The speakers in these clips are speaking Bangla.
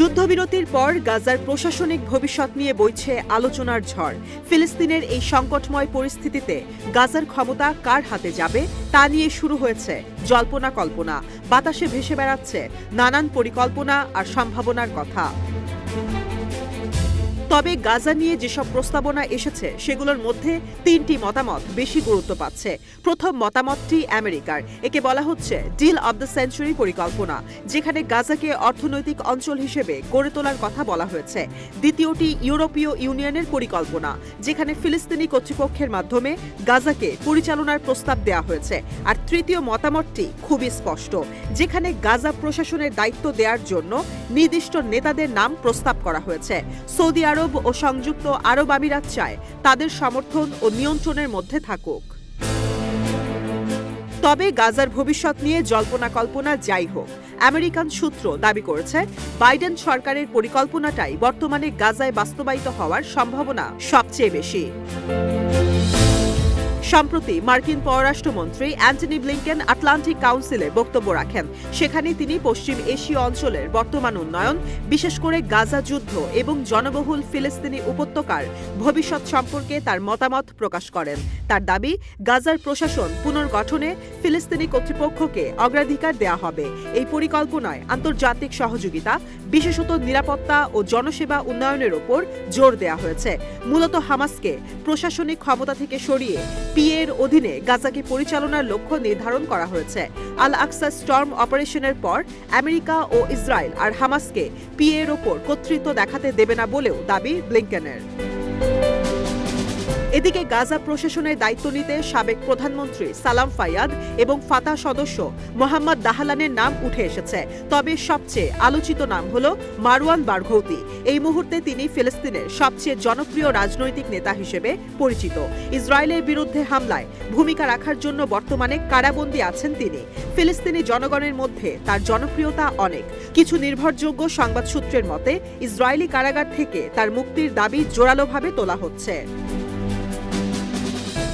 যুদ্ধবিরতির পর গাজার প্রশাসনিক ভবিষ্যৎ নিয়ে বইছে আলোচনার ঝড়। ফিলিস্তিনের এই সংকটময় পরিস্থিতিতে গাজার ক্ষমতা কার হাতে যাবে তা নিয়ে শুরু হয়েছে জল্পনা কল্পনা। বাতাসে ভেসে বেড়াচ্ছে নানান পরিকল্পনা আর সম্ভাবনার কথা। তবে গাজা নিয়ে যেসব প্রস্তাবনা এসেছে সেগুলোর মধ্যে তিনটি মতামত বেশি গুরুত্ব পাচ্ছে। প্রথম মতামতটি আমেরিকার। একে বলা হচ্ছে ডিল অব দ্য সেঞ্চুরি পরিকল্পনা, যেখানে গাজাকে অর্থনৈতিক অঞ্চল হিসেবে গড়ে তোলার কথা বলা হয়েছে। দ্বিতীয়টি ইউরোপীয় ইউনিয়নের পরিকল্পনা, যেখানে ফিলিস্তিনি কর্তৃপক্ষের মাধ্যমে গাজাকে পরিচালনার প্রস্তাব দেওয়া হয়েছে। আর তৃতীয় মতামতটি খুবই স্পষ্ট, যেখানে গাজা প্রশাসনের দায়িত্ব দেওয়ার জন্য নির্দিষ্ট নেতাদের নাম প্রস্তাব করা হয়েছে। সৌদি আরব ও সংযুক্ত আরব আমিরাত চায় তাদের সমর্থন ও নিয়ন্ত্রণের মধ্যে থাকুক। তবে গাজার ভবিষ্যৎ নিয়ে জল্পনা কল্পনা যাই হোক, আমেরিকান সূত্র দাবি করেছে বাইডেন সরকারের পরিকল্পনাটাই বর্তমানে গাজায় বাস্তবায়িত হওয়ার সম্ভাবনা সবচেয়ে বেশি। সম্প্রতি মার্কিন পররাষ্ট্রমন্ত্রী অ্যান্টনি ব্লিংকেন আটলান্টিক কাউন্সিলে বক্তব্য রাখেন। সেখানে তিনি পশ্চিম এশীয় অঞ্চলের বর্তমান উন্নয়ন, বিশেষ করে গাজা যুদ্ধ এবং জনবহুল ফিলিস্তিনি উপত্যকার ভবিষ্যৎ সম্পর্কে তার মতামত প্রকাশ করেন। তার দাবি, গাজার প্রশাসন পুনর্গঠনে ফিলিস্তিনি কর্তৃপক্ষকে অগ্রাধিকার দেওয়া হবে। এই পরিকল্পনায় আন্তর্জাতিক সহযোগিতা, বিশেষত নিরাপত্তা ও জনসেবা উন্নয়নের ওপর জোর দেওয়া হয়েছে। মূলত হামাসকে প্রশাসনিক ক্ষমতা থেকে সরিয়ে পিএর অধীনে গাজাকে পরিচালনার লক্ষ্য নির্ধারণ করা হয়েছে। আল আকসা স্টর্ম অপারেশনের পর আমেরিকা ও ইসরায়েল আর হামাসকে পিএর ওপর কর্তৃত্ব দেখাতে দেবে না বলেও দাবি ব্লিংকেনের। এদিকে গাজা প্রশাসনের দায়িত্ব নিতে সাবেক প্রধানমন্ত্রী সালাম ফায়াদ এবং ফাতাহ সদস্য মোহাম্মদ দাহালানের নাম উঠে এসেছে। তবে সবচেয়ে আলোচিত নাম হল মারওয়ান বারঘৌতি। এই মুহূর্তে তিনি ফিলিস্তিনের সবচেয়ে জনপ্রিয় রাজনৈতিক নেতা হিসেবে পরিচিত। ইসরায়েলের বিরুদ্ধে হামলায় ভূমিকা রাখার জন্য বর্তমানে কারাবন্দী আছেন তিনি। ফিলিস্তিনি জনগণের মধ্যে তার জনপ্রিয়তা অনেক। কিছু নির্ভরযোগ্য সংবাদ সূত্রের মতে ইসরায়েলি কারাগার থেকে তার মুক্তির দাবি জোরালোভাবে তোলা হচ্ছে।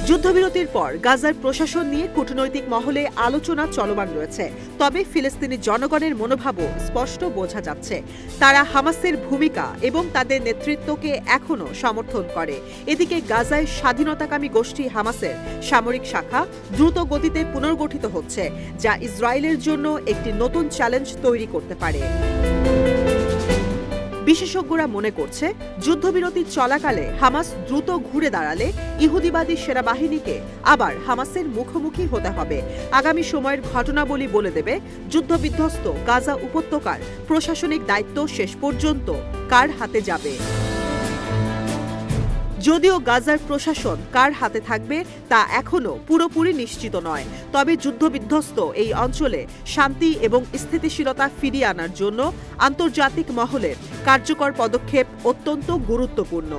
যুদ্ধবিরতির পর গাজার প্রশাসন নিয়ে কূটনৈতিক মহলে আলোচনা চলমান রয়েছে। তবে ফিলিস্তিনি জনগণের মনোভাবও স্পষ্ট বোঝা যাচ্ছে। তারা হামাসের ভূমিকা এবং তাদের নেতৃত্বকে এখনও সমর্থন করে। এদিকে গাজায় স্বাধীনতাকামী গোষ্ঠী হামাসের সামরিক শাখা দ্রুত গতিতে পুনর্গঠিত হচ্ছে, যা ইসরায়েলের জন্য একটি নতুন চ্যালেঞ্জ তৈরি করতে পারে। বিশেষজ্ঞরা মনে করছে, যুদ্ধবিরতি চলাকালে হামাস দ্রুত ঘুরে দাঁড়ালে ইহুদিবাদী সেনাবাহিনীকে আবার হামাসের মুখোমুখি হতে হবে। আগামী সময়ের ঘটনাবলী বলে দেবে যুদ্ধবিধ্বস্ত গাজা উপত্যকার প্রশাসনিক দায়িত্ব শেষ পর্যন্ত কার হাতে যাবে। যদিও গাজার প্রশাসন কার হাতে থাকবে তা এখনও পুরোপুরি নিশ্চিত নয়। তবে যুদ্ধবিধ্বস্ত এই অঞ্চলে শান্তি এবং স্থিতিশীলতা ফিরিয়ে আনার জন্য আন্তর্জাতিক মহলের কার্যকর পদক্ষেপ অত্যন্ত গুরুত্বপূর্ণ।